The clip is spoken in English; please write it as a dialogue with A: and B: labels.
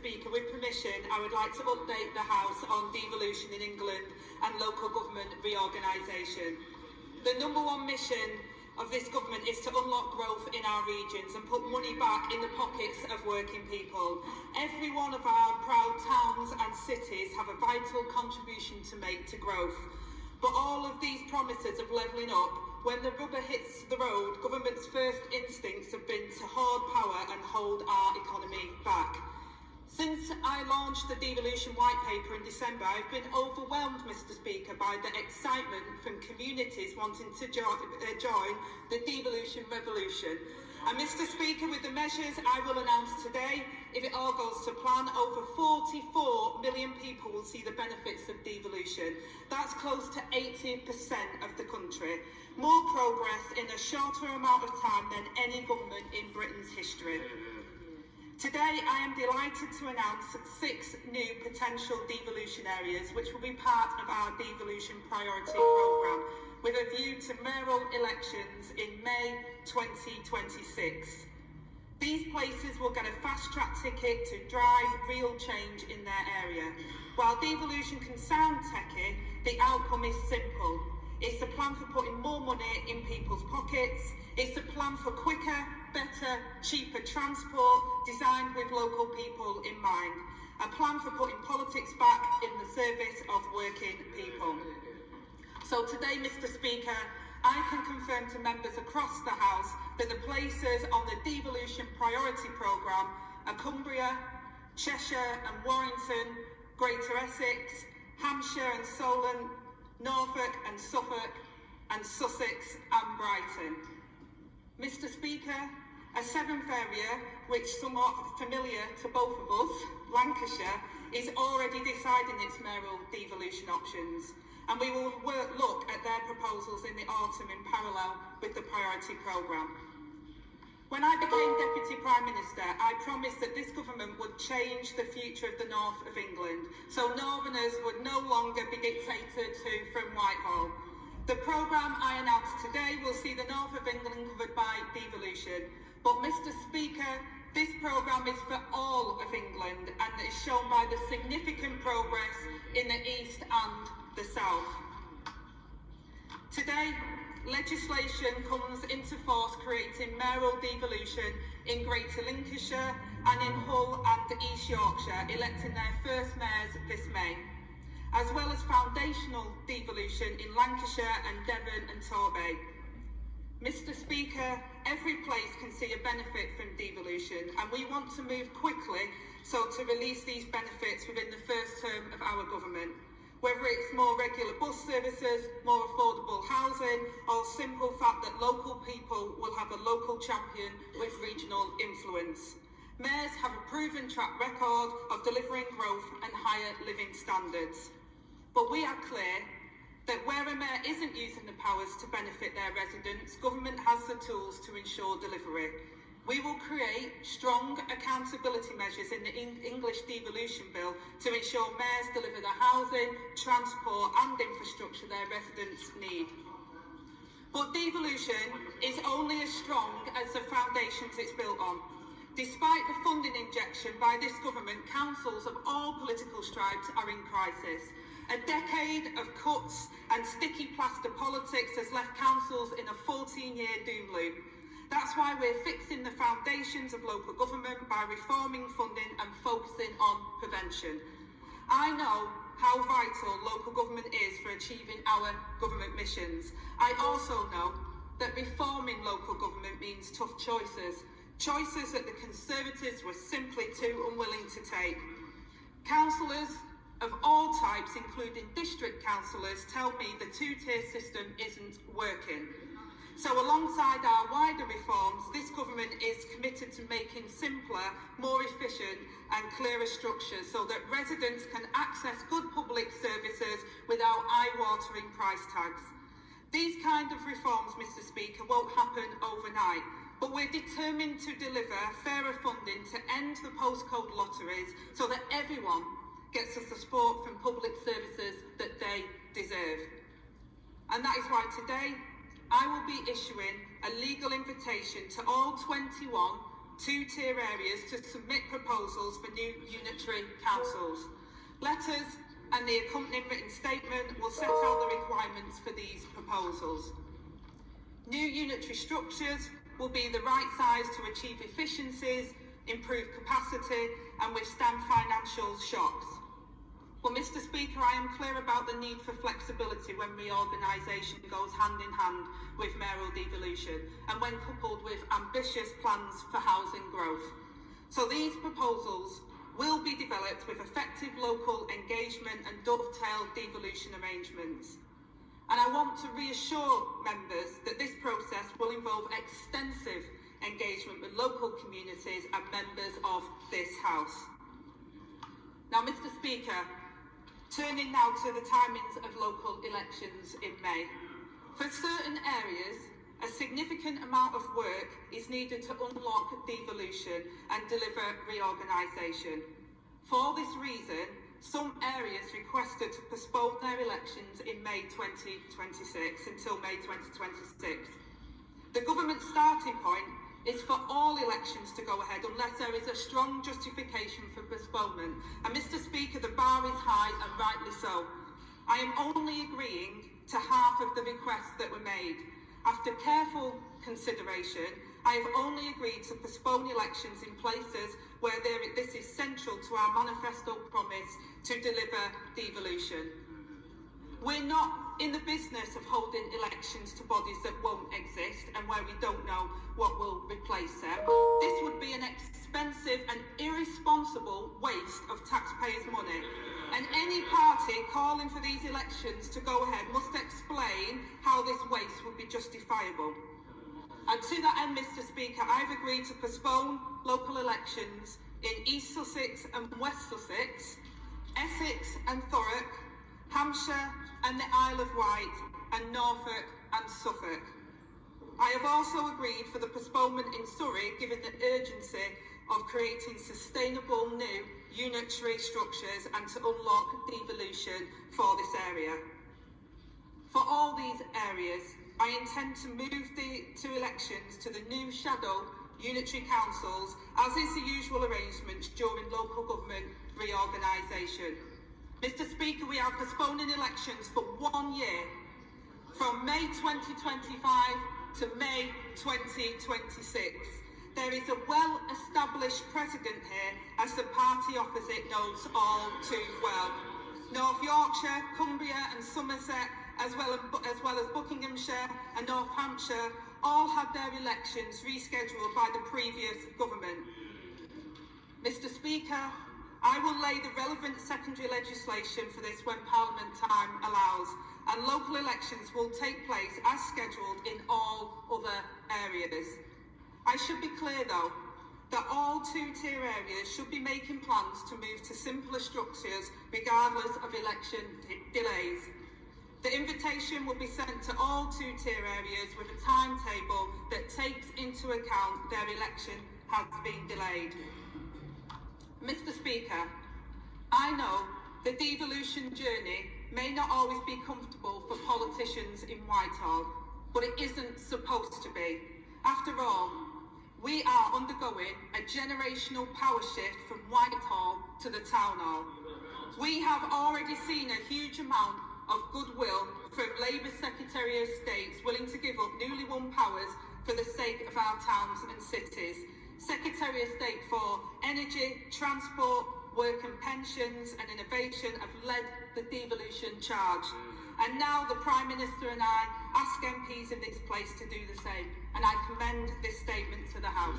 A: Speaker, with permission, I would like to update the House on devolution in England and local government reorganisation. The number one mission of this government is to unlock growth in our regions and put money back in the pockets of working people. Every one of our proud towns and cities have a vital contribution to make to growth. But all of these promises of levelling up, when the rubber hits the road, government's first instincts have been to hoard power and hold our economy back. Since I launched the devolution white paper in December, I've been overwhelmed, Mr. Speaker, by the excitement from communities wanting to join the devolution revolution. And Mr. Speaker, with the measures I will announce today, if it all goes to plan, over 44 million people will see the benefits of devolution. That's close to 80% of the country. More progress in a shorter amount of time than any government in Britain's history. Today, I am delighted to announce 6 new potential devolution areas which will be part of our devolution priority programme with a view to mayoral elections in May 2026. These places will get a fast-track ticket to drive real change in their area. While devolution can sound techy, the outcome is simple. It's a plan for putting more money in people's pockets. It's a plan for quicker, better, cheaper transport designed with local people in mind. A plan for putting politics back in the service of working people. So today, Mr. Speaker, I can confirm to members across the House that the places on the devolution priority programme are Cumbria, Cheshire and Warrington, Greater Essex, Hampshire and Solent, Norfolk and Suffolk, and Sussex and Brighton. Mr. Speaker, a 7th area, which is somewhat familiar to both of us, Lancashire, is already deciding its mayoral devolution options, and we will look at their proposals in the autumn in parallel with the priority programme. When I became Deputy Prime Minister, I promised that this government would change the future of the north of England, so Northerners would no longer be dictated to from Whitehall. The programme I announced today will see the north of England covered by devolution. But Mr. Speaker, this programme is for all of England and is shown by the significant progress in the east and the south. Today, legislation comes into force creating mayoral devolution in Greater Lincolnshire and in Hull and East Yorkshire, electing their first mayors this May, as well as foundational devolution in Lancashire and Devon and Torbay. Mr. Speaker, every place can see a benefit from devolution, and we want to move quickly so to release these benefits within the first term of our government. Whether it's more regular bus services, more affordable housing, or simple fact that local people will have a local champion with regional influence. Mayors have a proven track record of delivering growth and higher living standards. But we are clear that where a mayor isn't using the powers to benefit their residents, government has the tools to ensure delivery. We will create strong accountability measures in the English devolution bill to ensure mayors deliver the housing, transport and infrastructure their residents need. But devolution is only as strong as the foundations it's built on. Despite the funding injection by this government, councils of all political stripes are in crisis. A decade of cuts and sticky plaster politics has left councils in a 14-year doom loop. That's why we're fixing the foundations of local government by reforming funding and focusing on prevention. I know how vital local government is for achieving our government missions. I also know that reforming local government means tough choices, choices that the Conservatives were simply too unwilling to take. Councillors of all types, including district councillors, tell me the two-tier system isn't working. So alongside our wider reforms, this government is committed to making simpler, more efficient and clearer structures so that residents can access good public services without eye-watering price tags. These kind of reforms, Mr. Speaker, won't happen overnight, but we're determined to deliver fairer funding to end the postcode lotteries so that everyone gets the support from public services that they deserve. And that is why today I will be issuing a legal invitation to all 21 two-tier areas to submit proposals for new unitary councils. Letters and the accompanying written statement will set out the requirements for these proposals. New unitary structures will be the right size to achieve efficiencies, improve capacity and withstand financial shocks. Well, Mr. Speaker, I am clear about the need for flexibility when reorganisation goes hand in hand with mayoral devolution and when coupled with ambitious plans for housing growth. So these proposals will be developed with effective local engagement and dovetailed devolution arrangements. And I want to reassure members that this process will involve extensive engagement with local communities and members of this House. Now, Mr. Speaker, turning now to the timings of local elections in May. For certain areas, a significant amount of work is needed to unlock devolution and deliver reorganisation. For this reason, some areas requested to postpone their elections in May 2026 until May 2026. The government starting point is for all elections to go ahead unless there is a strong justification for postponement. And Mr. Speaker, the bar is high and rightly so. I am only agreeing to half of the requests that were made. After careful consideration, I have only agreed to postpone elections in places where this is central to our manifesto promise to deliver devolution. We're not in the business of holding elections to bodies that won't exist and where we don't know what will replace them. This would be an expensive and irresponsible waste of taxpayers' money. And any party calling for these elections to go ahead must explain how this waste would be justifiable. And to that end, Mr. Speaker, I've agreed to postpone local elections in East Sussex and West Sussex, Essex and Thurrock, Hampshire and the Isle of Wight, and Norfolk and Suffolk. I have also agreed for the postponement in Surrey, given the urgency of creating sustainable new unitary structures and to unlock devolution for this area. For all these areas, I intend to move to elections to the new shadow unitary councils, as is the usual arrangement during local government reorganisation. Mr. Speaker, we are postponing elections for 1 year, from May 2025 to May 2026. There is a well-established precedent here, as the party opposite knows all too well. North Yorkshire, Cumbria and Somerset, as well as Buckinghamshire and North Hampshire, all had their elections rescheduled by the previous government. Mr. Speaker, I will lay the relevant secondary legislation for this when Parliament time allows, and local elections will take place as scheduled in all other areas. I should be clear though, that all two-tier areas should be making plans to move to simpler structures regardless of election delays. The invitation will be sent to all two-tier areas with a timetable that takes into account their election has been delayed. Mr. Speaker, I know the devolution journey may not always be comfortable for politicians in Whitehall, but it isn't supposed to be. After all, we are undergoing a generational power shift from Whitehall to the Town Hall. We have already seen a huge amount of goodwill from Labour Secretary of States willing to give up newly won powers for the sake of our towns and cities. Secretary of State for Energy, Transport, Work and Pensions and Innovation have led the devolution charge. And now the Prime Minister and I ask MPs in this place to do the same. And I commend this statement to the House.